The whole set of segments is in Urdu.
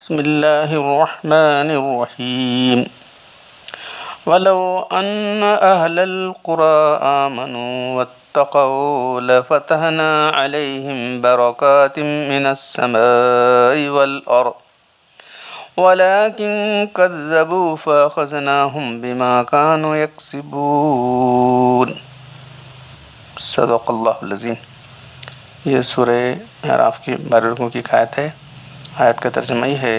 بسم الله الرحمن الرحيم ولو أن أهل القرى آمنوا واتقوا لفتحنا عليهم بركات من السماء والأرض ولكن كذبوا فأخذناهم بما كانوا يكسبون صدق اللہ العظیم۔ یہ سورہ اعراف کی 12 رکوع کی آیت ہے۔ آیت کا ترجمہ یہ ہے: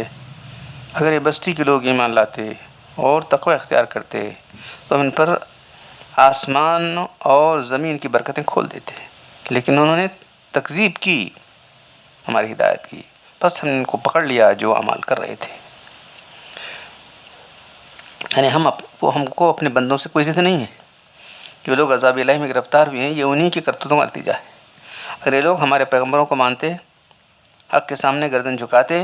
اگر یہ بستی کے لوگ ایمان لاتے اور تقوی اختیار کرتے تو ہم ان پر آسمان اور زمین کی برکتیں کھول دیتے، لیکن انہوں نے تکذیب کی ہماری ہدایت کی، بس ہم نے ان کو پکڑ لیا جو اعمال کر رہے تھے۔ یعنی ہم کو اپنے بندوں سے کوئی ضد نہیں ہے۔ جو لوگ عذاب الہی میں گرفتار ہوئے ہیں یہ انہی کی کرتوتوں کا نتیجہ ہے۔ اگر یہ لوگ ہمارے پیغمبروں کو مانتے، حق کے سامنے گردن جھکاتے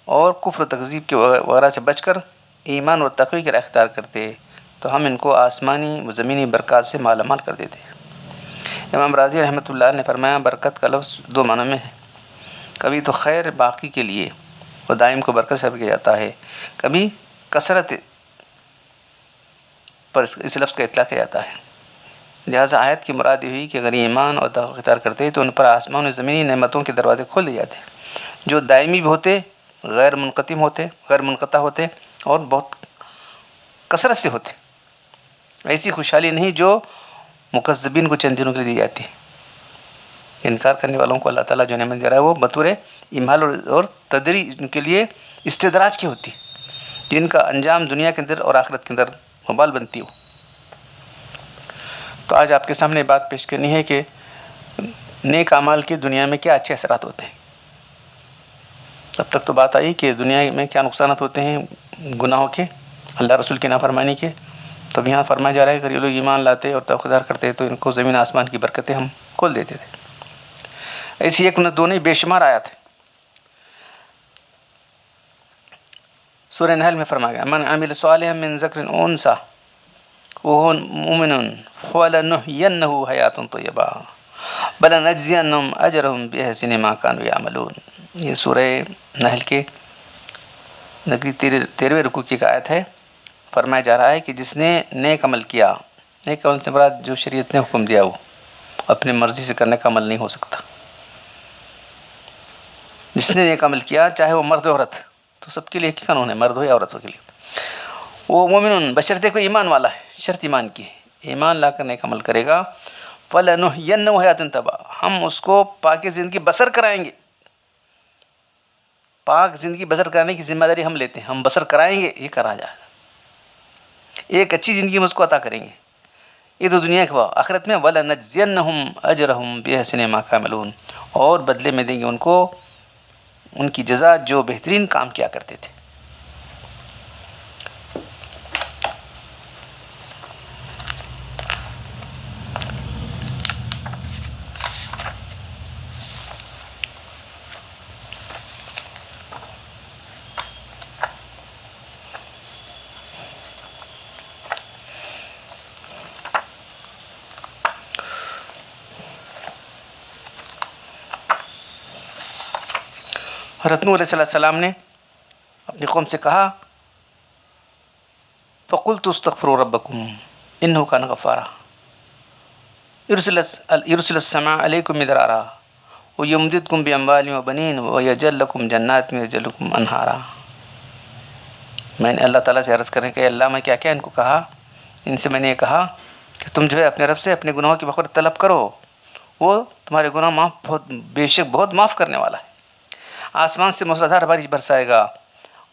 اور کفر و تکذیب کے وغیرہ سے بچ کر ایمان اور تقوی کا اختیار کرتے تو ہم ان کو آسمانی و زمینی برکات سے مالا مال کر دیتے۔ امام راضی رحمۃ اللہ نے فرمایا، برکت کا لفظ دو معنوں میں ہے۔ کبھی تو خیر باقی کے لیے اور دائم کو برکت سے کیا جاتا ہے، کبھی کثرت پر اس لفظ کا اطلاق کیا جاتا ہے۔ لہٰذا آیت کی مراد یہ ہوئی کہ اگر ایمان اور تقوی اختیار کرتے تو ان پر آسمان و زمینی نعمتوں کے دروازے کھول دیے جاتے، جو دائمی بھی ہوتے، غیر منقطع ہوتے اور بہت کثرت سے ہوتے۔ ایسی خوشحالی نہیں جو مکذبین کو چند دنوں کے لیے دی جاتی ہے۔ انکار کرنے والوں کو اللہ تعالیٰ جو نعمت دے رہا ہے وہ بطور امہال اور تدریج ان کے لیے استدراج کی ہوتی ہے، جن کا انجام دنیا کے اندر اور آخرت کے اندر وبال بنتی ہو۔ تو آج آپ کے سامنے بات پیش کرنی ہے کہ نیک اعمال کے دنیا میں کیا اچھے اثرات ہوتے ہیں۔ اب تک تو بات آئی کہ دنیا میں کیا نقصانات ہوتے ہیں گناہوں کے، اللہ رسول کی نافرمانی کے۔ تو یہاں فرمایا جا رہا ہے کہ یہ لوگ ایمان لاتے اور تقوی اختیار کرتے تو ان کو زمین آسمان کی برکتیں ہم کھول دیتے تھے۔ ایسی ایک نہ دو نہیں، بے شمار آیات ہیں۔ سورہ نحل میں فرمایا گیا: من عمل صالحا من ذکر انثی وهو مؤمن فلنحيينه حیاة طیبہ ولنجزینهم اجرهم بأحسن ما كانوا يعملون۔ یہ سورہ نحل کے 13ویں رکوع کی آیت ہے۔ فرمایا جا رہا ہے کہ جس نے نیک عمل کیا، نیک عمل سے مراد جو شریعت نے حکم دیا وہ اپنی مرضی سے کرنے کا عمل نہیں ہو سکتا۔ جس نے نیک عمل کیا، چاہے وہ مرد ہو عورت، تو سب کے لیے ایک ہی قانون ہے، مرد ہو یا عورت ہو کے لیے، وہ مومن بشرطے کو ایمان والا ہے، شرط ایمان کی ہے، ایمان لا کر نیک عمل کرے گا، فَلَنُحْيِيَنَّهُ حَيَاةً طَيِّبَةً، ہم اس کو پاک زندگی بسر کرائیں گے۔ پاک زندگی بسر کرانے کی ذمہ داری ہم لیتے ہیں، ہم بسر کرائیں گے، یہ کرا جائے گا، ایک اچھی زندگی ہم اس کو عطا کریں گے۔ یہ تو دنیا کے بعد، آخرت میں وَلَنَجْزِيَنَّهُمْ أَجْرَهُمْ بِأَحْسَنِ مَا كَعَمَلُونَ، اور بدلے میں دیں گے ان کو ان کی جزا جو بہترین کام کیا کرتے تھے۔ حضرت نوح علیہ السلام نے اپنی قوم سے کہا: فَقُلْتُ اسْتَغْفِرُوا رَبَّكُمْ إِنَّهُ كَانَ غَفَّارًا يُرْسِلِ السَّمَاءَ عَلَيْكُمْ مِدْرَارًا وَيُمْدِدْكُمْ بِأَمْوَالٍ وَبَنِينَ وَيَجْعَلْ لَكُمْ جَنَّاتٍ وَيَجْعَلْ لَكُمْ أَنْهَارًا۔ میں نے اللہ تعالیٰ سے عرض کرنے کہ اللہ میں کیا ان کو کہا، ان سے میں نے یہ کہا کہ تم جو ہے اپنے رب سے اپنے گناہوں کی مغفرت طلب کرو، وہ تمہارے گناہ بے شک بہت معاف کرنے والا ہے۔ آسمان سے موسلادھار بارش برسائے گا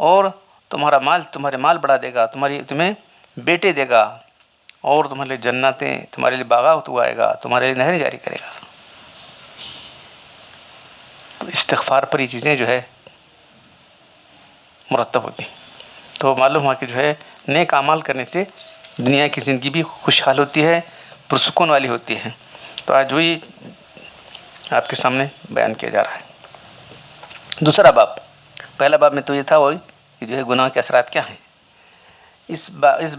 اور تمہارے مال بڑھا دے گا، تمہیں بیٹے دے گا، اور تمہارے لیے جنتیں، تمہارے لیے باغات اگائے گا، تمہارے لیے نہریں جاری کرے گا۔ تو استغفار پر یہ چیزیں جو ہے مرتب ہوتی، تو معلوم ہوا کہ جو ہے نیک اعمال کرنے سے دنیا کی زندگی بھی خوشحال ہوتی ہے، پرسکون والی ہوتی ہے۔ تو آج وہی آپ کے سامنے بیان کیا جا رہا ہے۔ دوسرا باب، پہلا باب میں تو یہ تھا وہی کہ جو ہے گناہ کے اثرات کیا ہیں۔ اس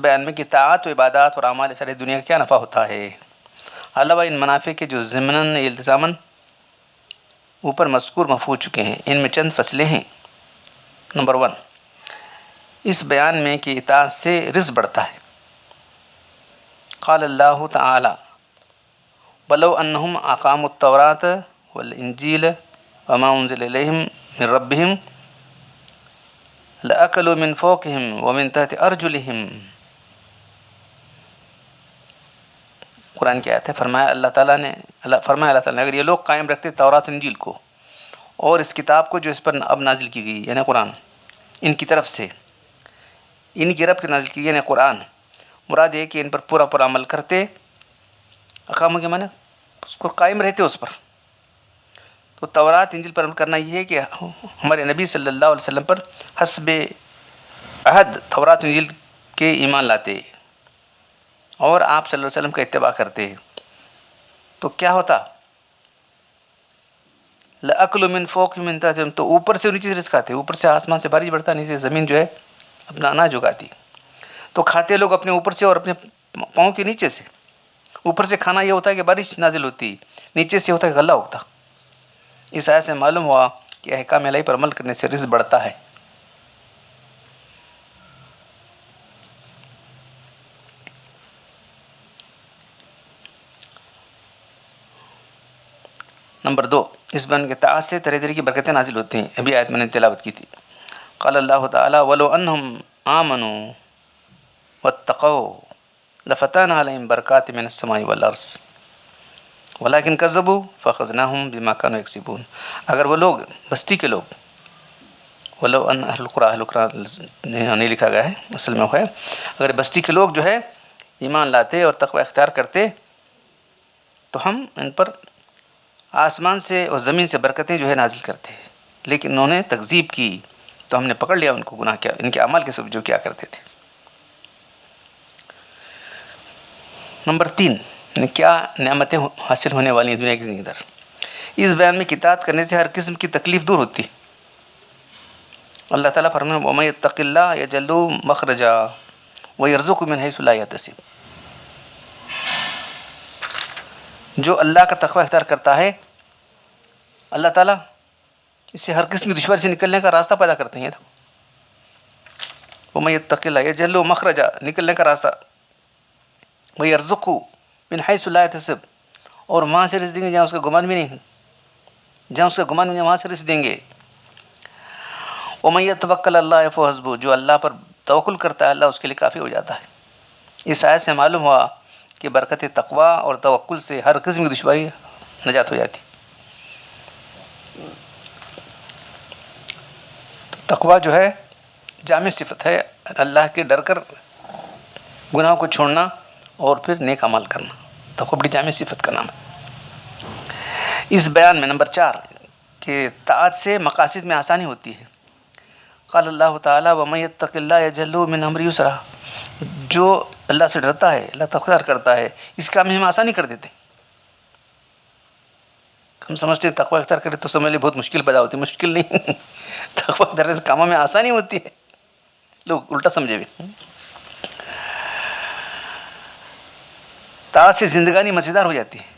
بیان میں کہ طاعات و عبادات اور اعمال ساری دنیا کا کیا نفع ہوتا ہے، علاوہ ان منافع کے جو ضمناً التزاماً اوپر مذکور مفہوم چکے ہیں، ان میں چند فصلیں ہیں نمبر 1، اس بیان میں کہ اطاعت سے رزق بڑھتا ہے۔ قال اللہ تعالی وَلَوْ أَنَّهُمْ أَقَامُوا التَّوْرَاةَ وَالْإِنْجِيلَ وَمَا أُنزِلَ إِلَيْهِمْ مِنْ رَبِّهِمْ لَأَكَلُوا مِنْ فَوْقِهِمْ وَمِنْ تَحْتِ أَرْجُلِهِمْ۔ قرآن کی آیت ہے، فرمایا اللہ تعالیٰ نے اگر یہ لوگ قائم رکھتے تورات انجیل کو اور اس کتاب کو جو اس پر اب نازل کی گئی یعنی قرآن، ان کی طرف سے، ان کی رب کی نازل کی یعنی قرآن، مراد یہ کہ ان پر پورا عمل کرتے، اقاموں کے معنی اس کو قائم رہتے اس پر۔ تو تورات انجیل پر عمل کرنا یہ ہے کہ ہمارے نبی صلی اللہ علیہ وسلم پر حسب عہد تورات انجیل کے ایمان لاتے اور آپ صلی اللہ علیہ وسلم کا اتباع کرتے، تو کیا ہوتا؟ لَأَكْلُ مِنْ فَوْقِهِمْ وَمِنْ تَحْتِهِمْ، تو اوپر سے نیچے سے رزق کھاتے، اوپر سے آسمان سے بارش بڑھتا، نیچے زمین جو ہے اپنا اناج اگاتی، تو کھاتے لوگ اپنے اوپر سے اور اپنے پاؤں کے نیچے سے۔ اوپر سے کھانا یہ ہوتا ہے کہ بارش نازل ہوتی، نیچے سے ہوتا ہے کہ غلہ اگتا۔ اس آیت سے معلوم ہوا کہ احکام الہی پر عمل کرنے سے رزق بڑھتا ہے۔ نمبر 2، اس بیان کے اطاعت سے طرح طرح کی برکتیں نازل ہوتی ہیں، ابھی آیت میں نے تلاوت کی تھی۔ قال اللہ تعالی وَلَوْ أَنَّهُمْ آمَنُوا وَاتَّقَوْا لَفَتَحْنَا عَلَيْهِمْ بَرَكَاتٍ مِنَ السَّمَاءِ وَالْأَرْضِ وَلَكِنْ كَذَّبُوا فَأَخَذْنَاهُمْ بِمَا كَانُوا يَكْسِبُونَ۔ اگر وہ لوگ، بستی کے لوگ، وَلَوْ أَنَّ أَهْلَ الْقُرَىٰ، اہل القرى نہیں لکھا گیا ہے، اصل میں ہے اگر بستی کے لوگ جو ہے ایمان لاتے اور تقوی اختیار کرتے تو ہم ان پر آسمان سے اور زمین سے برکتیں جو ہے نازل کرتے ہیں، لیکن انہوں نے تکذیب کی تو ہم نے پکڑ لیا ان کو گناہ کیا، ان کے اعمال کے سبب جو کیا کرتے تھے۔ نمبر 3، کیا نعمتیں حاصل ہونے والی ہیں دنیا کی زندگی در۔ اس بیان میں اطاعت کرنے سے ہر قسم کی تکلیف دور ہوتی۔ اللہ تعالیٰ فرماتے ہیں وَمَن يَتَّقِ اللَّهَ يَجْعَل لَهُ مَخْرَجًا وَيَرْزُقْهُ مِنْ حَيْثُ لَا يَحْتَسِبُ۔ جو اللہ کا تقوی اختیار کرتا ہے، اللہ تعالیٰ اس سے ہر قسم کی دشواری سے نکلنے کا راستہ پیدا کرتے ہیں۔ وَمَن يَتَّقِ اللَّهَ يَجْعَل لَهُ مَخْرَجًا، نکلنے کا راستہ، وَيَرْزُقْهُ مِنْ حَيْثُ لَا يَحْتَسِبُ، اور وہاں سے رزق دیں گے جہاں اس کا گمان بھی نہیں، جہاں اس کا گمان نہیں وہاں سے رزق دیں گے۔ وَمَن يَتَوَكَّلْ عَلَى اللَّهِ فَهُوَ حَسْبُهُ، جو اللہ پر توکل کرتا ہے اللہ اس کے لیے کافی ہو جاتا ہے۔ اس آیت سے معلوم ہوا کہ برکت تقوی اور توکل سے ہر قسم کی دشواری نجات ہو جاتی۔ تقوی جو ہے جامع صفت ہے، اللہ کے ڈر کر گناہوں کو چھوڑنا اور پھر نیک عمل کرنا، تقوی بڑی جامع صفت کا نام ہے۔ اس بیان میں نمبر 4 کہ طاعت سے مقاصد میں آسانی ہوتی ہے۔ قال اللہ تعالی وَمَن يَتَّقِ اللَّهَ يَجْعَل لَهُ مِنْ أَمْرِهِ يُسْرًا، جو اللہ سے ڈرتا ہے، اللہ تقوی اختیار کرتا ہے، اس کام میں ہم آسانی کر دیتے ہیں۔ ہم سمجھتے ہیں تقوی اختیار کرے تو سمجھ لیں بہت مشکل پیدا ہوتی ہے، مشکل نہیں، تقوی اختیار سے کاموں میں آسانی ہوتی ہے، لوگ الٹا سمجھے بھی۔ طاعت سے زندگانی مزیدار ہو جاتی ہے۔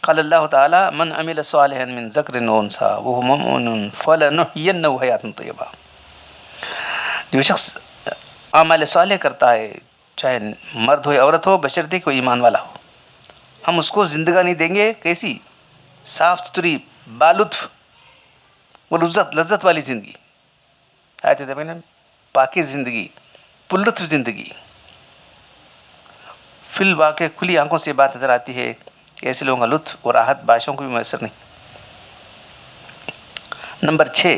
قال اللہ تعالی من عمل صالحا من ذکر و انثى وهو مؤمن فلنحيينه حیاة طیبہ، جو شخص عمل صالح کرتا ہے چاہے مرد ہو یا عورت ہو بشرطے کوئی ایمان والا ہو، ہم اس کو زندگانی دیں گے کیسی؟ صاف ستھری، بالطف و لذت والی زندگی، آیت ہے پاکی زندگی، پرلطف زندگی۔ فی الواقع کھلی آنکھوں سے بات نظر آتی ہے کہ ایسے لوگوں کا لطف اور راحت بادشاہوں کو بھی میسر نہیں۔ نمبر 6،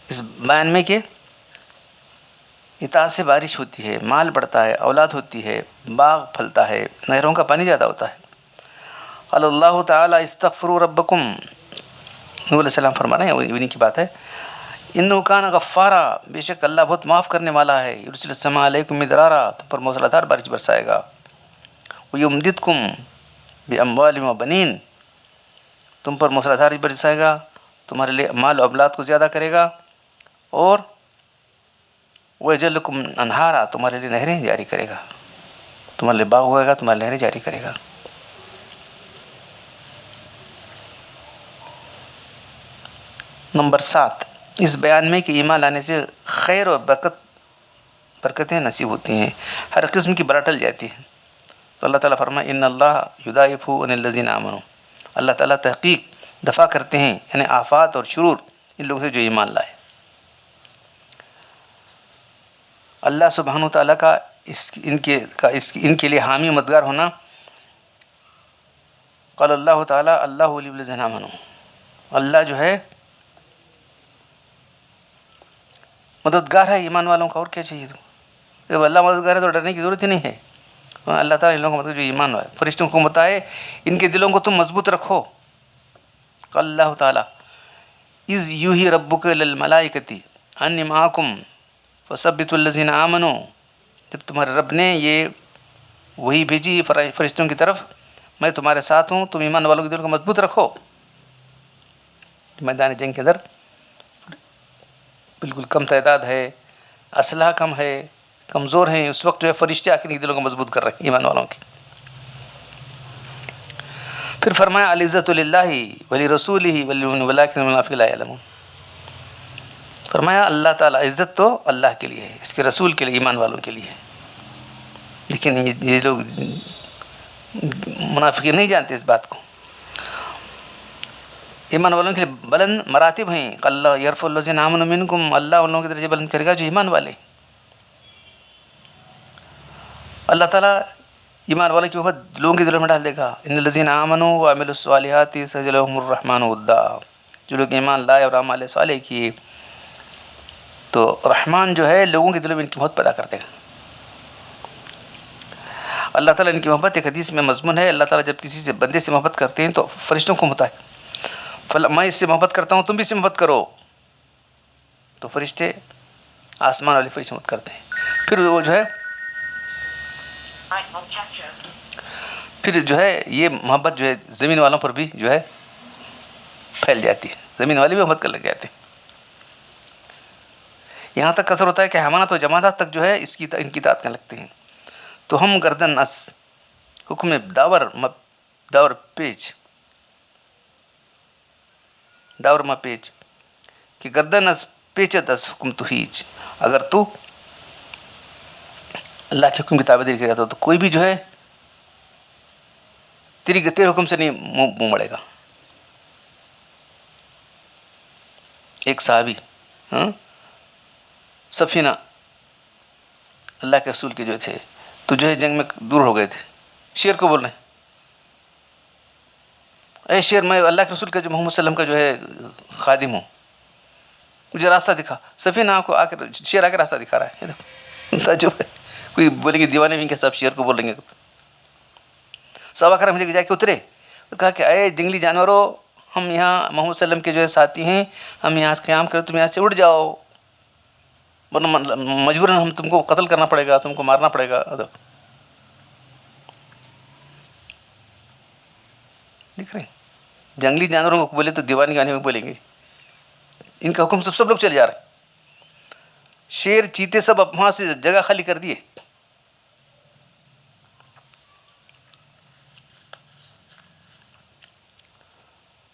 اس بیان میں کہ اطاعت سے بارش ہوتی ہے، مال بڑھتا ہے، اولاد ہوتی ہے، باغ پھلتا ہے، نہروں کا پانی زیادہ ہوتا ہے۔ قال اللہ تعالی استغفروا ربکم، نبی علیہ السلام فرما رہے ہیں، انہی کی بات ہے، انہ کان غفارا، بے شک اللہ بہت معاف کرنے والا ہے، یرسل السماء علیکم مدرارا، تم پر موسلادھار بارش برسائے گا، ویمددکم باموال و بنین، تم پر موسلادھار برسائے گا، تمہارے لیے مال و اولاد کو زیادہ کرے گا، اور وَيَجْعَلْ لَكُمْ أَنْهَارًا، تمہارے لیے نہریں جاری کرے گا، تمہارے لیے باغ ہوئے گا، تمہارے نہریں جاری کرے گا۔ نمبر 7، اس بیان میں کہ ایمان لانے سے خیر اور برکتیں نصیب ہوتی ہیں، ہر قسم کی بلا ٹل جاتی ہے۔ تو اللہ تعالیٰ فرمائے ان اللہ یضاعف عن الذین آمنوا، اللہ تعالیٰ تحقیق دفع کرتے ہیں یعنی آفات اور شرور ان لوگوں سے جو ایمان لائے۔ اللہ سبحانہ تعالیٰ کا ان کے لیے حامی و مددگار ہونا، قال اللہ تعالیٰ اللہ ولی الذین آمنوا، اللہ جو ہے مددگار ہے ایمان والوں کا، اور کیا چاہیے تو؟ جب اللہ مددگار ہے تو ڈرنے کی ضرورت ہی نہیں ہے۔ اللہ تعالیٰ ان لوگوں کو مدد جو ایمان والے فرشتوں کو بتائے ان کے دلوں کو تم مضبوط رکھو۔ قال اللہ تعالیٰ اذ یوحی ربک الی الملائکۃ انی معکم فثبتوا الذین آمنوا، جب تمہارے رب نے یہ وہی بھیجی فرشتوں کی طرف، میں تمہارے ساتھ ہوں، تم ایمان والوں کے دلوں کو مضبوط رکھو۔ میدان جنگ کے اندر بالکل کم تعداد ہے، اسلحہ کم ہے، کمزور ہیں، اس وقت جو ہے فرشتے آ کے دلوں کو مضبوط کر رہے ہیں ایمان والوں کی۔ پھر فرمایا العزت للہ ولرسولہ وللمؤمنین ولکن المنافقین لا یعلمون، فرمایا اللہ تعالیٰ عزت تو اللہ کے لیے ہے، اس کے رسول کے لیے، ایمان والوں کے لیے ہے، لیکن یہ لوگ منافقین نہیں جانتے اس بات کو۔ ایمان والوں کے لیے بلند مراتب ہیں، اللہ یرفع الذین آمنوا منکم، اللہ ان لوگوں کے درجے بلند کرے گا جو ایمان والے۔ اللہ تعالیٰ ایمان والے کی محبت لوگوں کے دلوں میں ڈال دے گا۔ ان الذین آمنوا وعملوا الصالحات سجل لهم الرحمن ودا، جو لوگ ایمان لائے اور اعمال صالح کیے تو رحمان جو ہے لوگوں کے دلوں میں ان کی محبت پیدا کر دے گا۔ اللہ تعالیٰ ان کی محبت ایک حدیث میں مضمون ہے، اللہ تعالیٰ جب کسی سے بندے سے محبت کرتے ہیں تو فرشتوں کو ہوتا ہے میں اس سے محبت کرتا ہوں، تم بھی اس سے محبت کرو، تو فرشتے آسمان والے فرشتے محبت کرتے ہیں، پھر وہ جو ہے یہ محبت جو ہے زمین والوں پر بھی جو ہے پھیل جاتی ہے، زمین والے بھی محبت کر لگ جاتے ہیں، یہاں تک اثر ہوتا ہے کہ حیوانات و جمادات تک جو ہے ان کی اطاعت کرنے لگتے ہیں۔ تو ہم گردن اس حکم داور پیچ کہ گردن اس پیچت اس حکم تو ہیچ، اگر تو اللہ کے حکم کی تابعداری کرے گا تو کوئی بھی جو ہے تیرے حکم سے نہیں منہ مڑے گا۔ ایک صحابی سفینہ اللہ کے رسول کے جو تھے تو جو ہے جنگ میں دور ہو گئے تھے، شیر کو بول رہے ہیں اے شیر میں اللہ کے رسول کا جو محمد صلی اللہ علیہ وسلم کا جو ہے خادم ہوں، مجھے راستہ دکھا۔ سفینہ کو آ کر شیر آ کے راستہ دکھا رہا ہے، تعجب ہے، کوئی بولیں گے دیوانے بھی کہ سب شیر کو بولیں گے۔ صحابہ کرام مجھے جا کے اترے، کہا کہ اے جنگلی جانوروں، ہم یہاں محمد صلی اللہ علیہ وسلم کے جو ہے ساتھی ہیں، ہم یہاں سے قیام کریں، تم یہاں سے اڑ جاؤ ورنہ مجبوراً ہم تم کو قتل کرنا پڑے گا، تم کو مارنا پڑے گا۔ دیکھ رہے ہیں جنگلی جانوروں کو بولے تو دیوانی گانے میں بولیں گے، ان کا حکم سب لوگ چلے جا رہے ہیں، شیر چیتے سب اب وہاں سے جگہ خالی کر دیے۔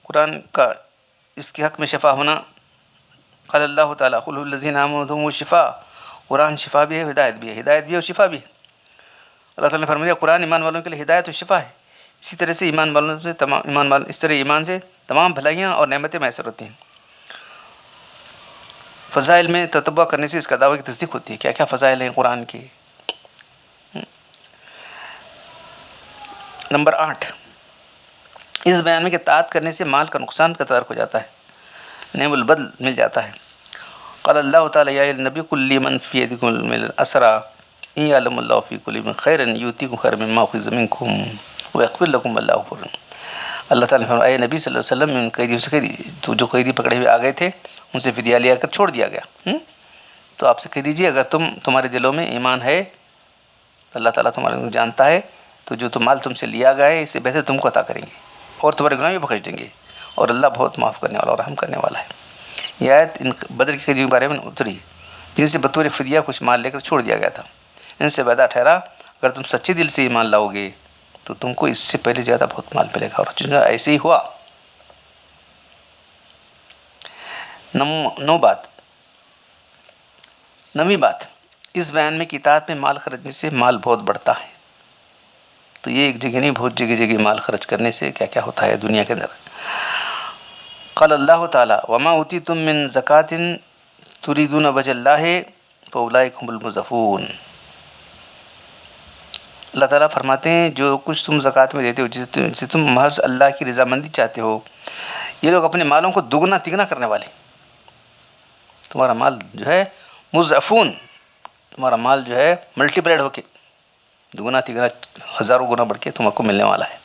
قرآن کا اس کے حق میں شفا ہونا، قال اللہ تعالیٰ قل الذین آمنوا ھم الشفاء، قرآن شفا بھی ہے، ہدایت بھی ہے، ہدایت بھی ہے اور شفا بھی ہے۔ اللہ تعالیٰ نے فرمایا قرآن ایمان والوں کے لیے ہدایت و شفا ہے، اسی طرح سے اس طرح ایمان سے تمام بھلائیاں اور نعمتیں میسر ہوتی ہیں۔ فضائل میں تتبع کرنے سے اس کا دعوی کی تصدیق ہوتی ہے، کیا کیا فضائل ہیں قرآن کے۔ نمبر 8، اس بیان میں کہ اطاعت کرنے سے مال کا نقصان کا تدارک ہو جاتا ہے، نعم البدل مل جاتا ہے۔ قال اللہ تعالیٰ یا النبی قل لمن فی یدکم من الاسری ان یعلم اللہ فی قلوبکم خیرا یؤتکم خیرا مما اخذ منکم ویغفر لکم واللہ غفور رحیم۔ اللہ تعالیٰ نے فرمایا اے نبی صلی اللہ علیہ وسلم، ان قیدیوں سے تو جو قیدی پکڑے ہوئے آ گئے تھے ان سے فدیہ لیا کر چھوڑ دیا گیا، تو آپ سے کہہ دیجیے اگر تمہارے دلوں میں ایمان ہے تو اللہ تعالیٰ تمہارے جانتا ہے، تو جو مال تم سے لیا گیا ہے اس سے بہتر تم کو عطا کریں گے اور تمہارے گناہ بھی بخش دیں گے، اور اللہ بہت معاف کرنے والا اور رحم کرنے والا ہے۔ یہ آیت ان بدر کے قیدیوں کے بارے میں اتری جن سے بطور فدیہ کچھ مال لے کر چھوڑ دیا گیا تھا، ان سے وعدہ ٹھہرا اگر تم سچے دل سے ایمان لاؤ گے تو تم کو اس سے پہلے زیادہ بہت مال ملے گا، اور جن کا ایسے ہی ہوا۔ نویں بات، اس بیان میں کہ اطاعت میں مال خرچنے سے مال بہت بڑھتا ہے. تو یہ ایک جگہ نہیں، بہت جگہ جگہ مال خرچ کرنے سے کیا کیا ہوتا ہے دنیا کے اندر. قال اللہ تعالی وما اوتیتم من زکاۃ تریدون وجہ اللہ فاولئک هم المضعفون. اللہ تعالیٰ فرماتے ہیں جو کچھ تم زکوٰۃ میں دیتے ہو، جسے تم محض اللہ کی رضامندی چاہتے ہو، یہ لوگ اپنے مالوں کو دگنا تگنا کرنے والے. تمہارا مال جو ہے مضعفون، تمہارا مال جو ہے ملٹی پلائڈ ہو کے دگنا تگنا ہزاروں گنا بڑھ کے تم کو ملنے والا ہے.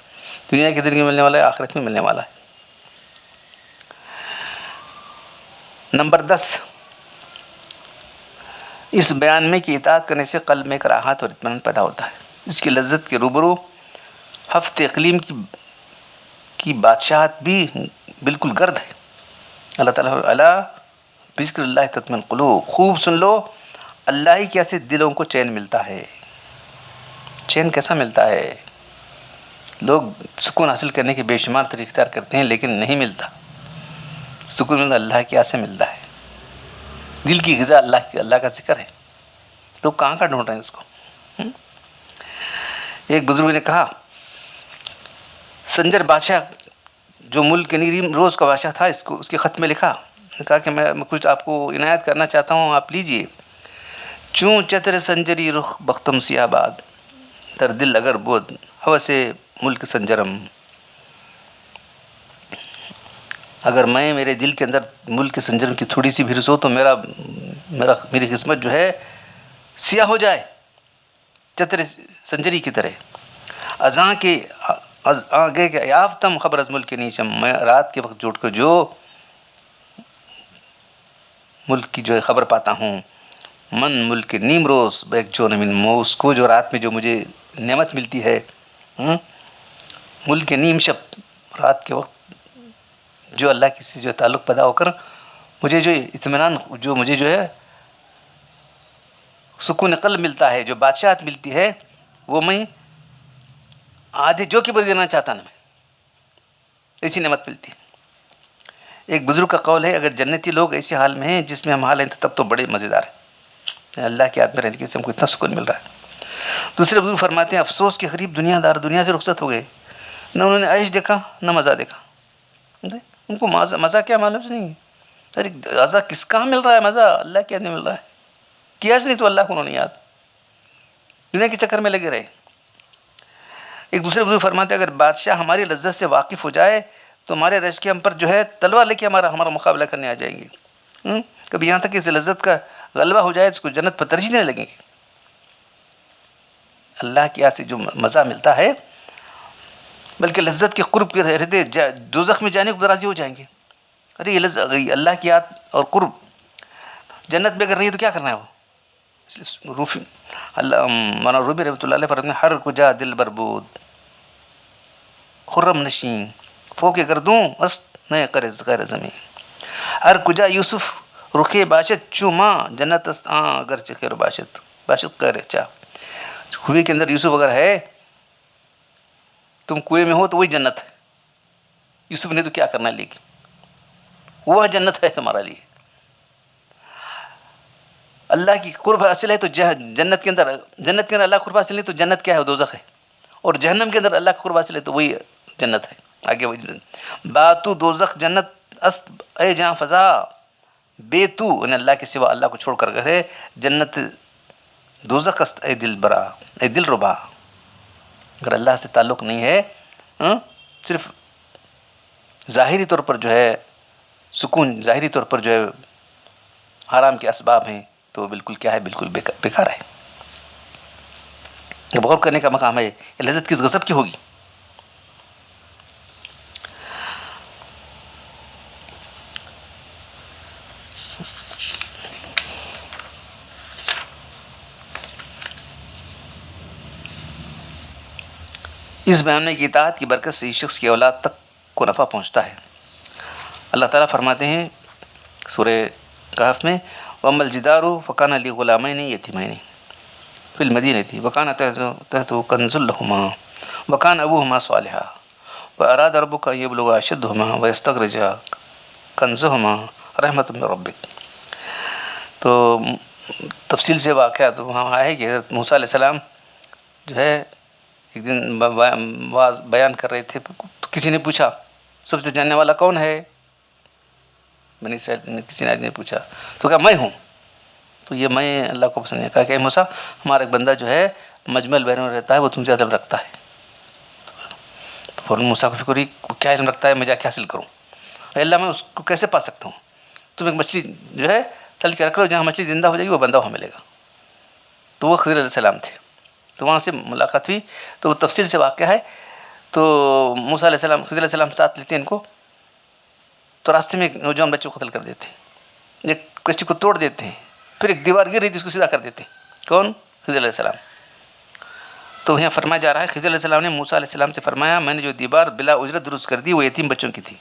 دنیا کی زندگی میں ملنے والا ہے، آخرت میں ملنے والا ہے. نمبر 10، اس بیان میں کہ اطاعت کرنے سے قلب میں کراہت اور اطمینان پیدا ہوتا ہے. اس کی لذت کے روبرو ہفت اقلیم کی بادشاہت بھی بالکل گرد ہے. اللہ تعالیٰ اللہ بذکر اللہ تطمئن القلوب، خوب سن لو اللہ ہی کیسے دلوں کو چین ملتا ہے. چین کیسا ملتا ہے؟ لوگ سکون حاصل کرنے کے بے شمار طریقے اختیار کرتے ہیں لیکن نہیں ملتا. سکون ملتا اللہ کیا سے ملتا ہے. دل کی غذا اللہ کا ذکر ہے. لوگ کہاں کا ڈھونڈ رہے ہیں اس کو. ایک بزرگ نے کہا سنجر بادشاہ جو ملک کے نیم روز کا بادشاہ تھا، اس کے خط میں لکھا، کہا کہ میں کچھ آپ کو عنایت کرنا چاہتا ہوں، آپ لیجئے. چون چتر سنجری رخ بختم سیاہ باد، در دل اگر بود ہوس ملک سنجرم. اگر میرے دل کے اندر ملک سنجرم کی تھوڑی سی بھی رس ہو تو میری قسمت جو ہے سیاہ ہو جائے، چتر سنجری کی طرح. ازاں کے آگے کے یافتم خبر از ملک نیچم، میں رات کے وقت جوٹ کر جو ملک کی جو ہے خبر پاتا ہوں. من ملک نیم روز بیک جو نمین موس کو، جو رات میں جو مجھے نعمت ملتی ہے، ملک نیم شب، رات کے وقت جو اللہ کی سے جو تعلق پیدا ہو کر مجھے جو اطمینان، جو مجھے جو ہے سکون قلب ملتا ہے، جو بادشاہت ملتی ہے، وہ میں آدھی جو کی بدل دینا چاہتا نا، میں ایسی نعمت ملتی ہے. ایک بزرگ کا قول ہے اگر جنتی لوگ ایسے حال میں ہیں جس میں ہم حال ہیں تب تو بڑے مزیدار ہے. اللہ کی یاد میں رہنے سے ہم کو اتنا سکون مل رہا ہے. دوسرے بزرگ فرماتے ہیں افسوس کے قریب دنیا دار دنیا سے رخصت ہو گئے، نہ انہوں نے عیش دیکھا نہ مزہ دیکھا. ان کو مزہ کیا معلوم نہیں ہے. ارے مزہ کس کا مل رہا ہے؟ مزہ اللہ کیا نہیں مل رہا ہے. کیا نہیں تو اللہ کو انہوں نے یاد، دنیا کے چکر میں لگے رہے. ایک دوسرے بزرگ فرماتے ہیں اگر بادشاہ ہماری لذت سے واقف ہو جائے تو ہمارے رش کے ہم پر جو ہے تلوار لے کے ہمارا مقابلہ کرنے آ جائیں گے. کبھی یہاں تک کہ اس لذت کا غلبہ ہو جائے اس کو جنت پر ترجیح دینے لگیں گے. اللہ کی یاد سے جو مزہ ملتا ہے، بلکہ لذت کے قرب کے رہتے دوزخ میں جانے کو راضی ہو جائیں گے. ارے یہ اللہ کی یاد اور قرب جنت میں اگر نہیں ہے تو کیا کرنا ہے وہ. روفی اللہ مولانا رومی رحمۃ اللہ علیہ فرماتے ہیں ہر کجا دل بربود خرم نشین فوق گردوں است نئے قرض غیر زمین. ہر کجا یوسف رخے باشد چوما جنت است اگر خیر باشد خیر چا. کنویں کے اندر یوسف اگر ہے، تم کنویں میں ہو تو وہی جنت ہے. یوسف نے تو کیا کرنا ہے، لیکن وہ جنت ہے تمہارا لیے. اللہ کی قرب حاصل ہے تو جنت کے اندر اللہ قرب حاصل ہے تو جنت کیا ہے؟ دوزخ ہے. اور جہنم کے اندر اللہ کا قرب حاصل ہے تو وہی جنت ہے. آگے وہی جنت باتو دوزخ جنت است اے جہاں فضا بے تو، ان اللہ کے سوا اللہ کو چھوڑ کر گئے جنت دوزخ است اے دل برا اے دل ربا. اگر اللہ سے تعلق نہیں ہے، صرف ظاہری طور پر جو ہے سکون، ظاہری طور پر جو ہے حرام کے اسباب ہیں، تو بالکل کیا ہے، بالکل بیکار ہے. یہ غور کرنے کا مقام ہے. یہ لذت کس غضب کی ہوگی. اس بیان میں کی اطاعت کی برکت سے اس شخص کی اولاد تک کو نفع پہنچتا ہے. اللہ تعالیٰ فرماتے ہیں سورہ کہف میں وَأَمَّا الْجِدَارُ فَكَانَ لِغُلَامَيْنِ يَتِيمَيْنِ فِي الْمَدِينَةِ وَكَانَ تَحْتَهُ كَنْزٌ لَهُمَا وَكَانَ أَبُوهُمَا صَالِحًا وَأَرَادَ رَبُّكَ أَن يَبْلُغَا أَشُدَّهُمَا وَيَسْتَخْرِجَا كَنْزَهُمَا رحمت من ربک. تو تفصیل سے واقعہ تو وہاں ہے کہ حضرت موسیٰ علیہ السلام جو ہے ایک دن بیان کر رہے تھے، تو کسی نے پوچھا سب سے جاننے والا کون ہے؟ بنی اسرائیل میں کسی نے آدمی نے پوچھا تو کہا میں ہوں. تو یہ میں اللہ کو پسند نہیں. کہا کہ موسیٰ ہمارا ایک بندہ جو ہے مجمل بحرین میں رہتا ہے، وہ تم سے علم رکھتا ہے. تو فوراً موسیٰ کو فکر ہوئی کیا علم رکھتا ہے، میں جا کے حاصل کروں. اللہ میں اس کو کیسے پا سکتا ہوں؟ تم ایک مچھلی جو ہے تل کے رکھ لو، جہاں مچھلی زندہ ہو جائے گی وہ بندہ وہاں ملے گا. تو وہ خضر علیہ السلام تھے. تو وہاں سے ملاقات ہوئی. تو وہ تفصیل سے واقعہ ہے. تو موسیٰ علیہ السلام خضر علیہ السلام ساتھ لیتے ہیں ان کو، تو راستے میں ایک نوجوان بچے کو قتل کر دیتے ہیں، ایک کشتی کو توڑ دیتے ہیں، پھر ایک دیوار گر رہی تھی اس کو سیدھا کر دیتے ہیں. کون؟ خضر علیہ السلام. تو یہاں فرمایا جا رہا ہے خضر علیہ السلام نے موسیٰ علیہ السلام سے فرمایا میں نے جو دیوار بلا اجرت درست کر دی وہ یتیم بچوں کی تھی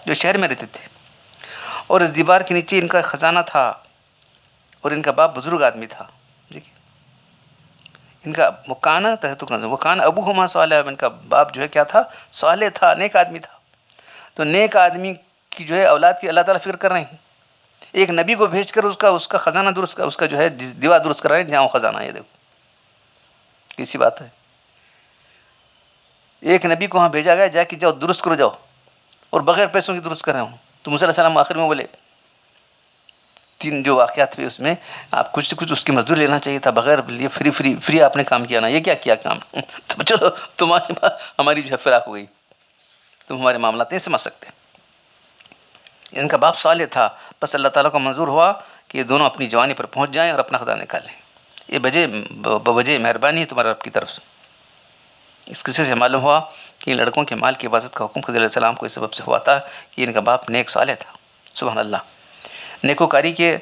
جو شہر میں رہتے تھے، اور اس دیوار کے نیچے ان کا خزانہ تھا اور ان کا باپ بزرگ آدمی تھا. دیکھیے ان کا وکان ابوہما صالحا، ان کا باپ جو ہے کیا تھا؟ صالح تھا، نیک آدمی تھا. تو نیک آدمی کی جو ہے اولاد کی اللہ تعالیٰ فکر کر رہے ہیں. ایک نبی کو بھیج کر اس کا خزانہ درست، اس کا جو ہے دیوار درست کر رہے ہیں جہاں وہ خزانہ ہے. دیکھو کیسی بات ہے. ایک نبی کو وہاں بھیجا گیا جا کے جاؤ درست کرو جاؤ، اور بغیر پیسوں کی درست کر رہے ہوں. تو موسیٰ علیہ السلام آخر میں بولے تین جو واقعات ہوئے اس میں آپ کچھ اس کی مزدور لینا چاہیے تھا، بغیر لیے فری آپ نے کام کیا نا، یہ کیا کام؟ تو چلو تمہاری ہماری جو ہے فراق ہو گئی، تم ہمارے معاملات نہیں سمجھ سکتے. ان کا باپ صالح تھا، بس اللہ تعالیٰ کو منظور ہوا کہ یہ دونوں اپنی جوانی پر پہنچ جائیں اور اپنا خزانہ نکالیں. یہ بوجہ مہربانی ہے تمہارے رب کی طرف سے. اس قصے سے معلوم ہوا کہ ان لڑکوں کے مال کی حفاظت کا حکم خضر علیہ السلام کو اس سبب سے ہوا تھا کہ ان کا باپ نیک صالح تھا. سبحان اللہ. نیکوکاری کے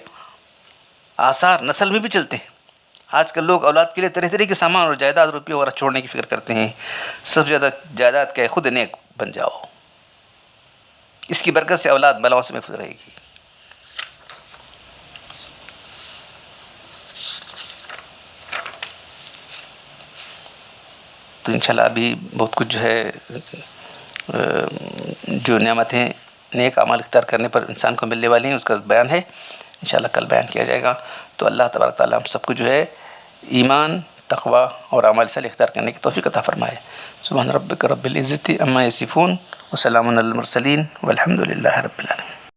آثار نسل میں بھی چلتے ہیں. آج کل لوگ اولاد کے لیے طرح طرح کے سامان اور جائیداد روپیے وغیرہ چھوڑنے کی فکر کرتے ہیں. سب سے زیادہ جائیداد کیا ہے؟ خود نیک بن جاؤ. اس کی برکت سے اولاد بلاؤں سے محفوظ رہے گی. تو انشاءاللہ ابھی بہت کچھ جو ہے جو نعمتیں نیک اعمال اختیار کرنے پر انسان کو ملنے والی ہیں اس کا بیان ہے. انشاءاللہ کل بیان کیا جائے گا. تو اللہ تبارک تعالیٰ ہم سب کو جو ہے ایمان، تقوی اور اعمال صالح اختیار کرنے کی توفیق عطا فرمائے. سبحان ربک رب العزت عما یصفون وسلام علی المرسلین والحمد للہ رب العالمین.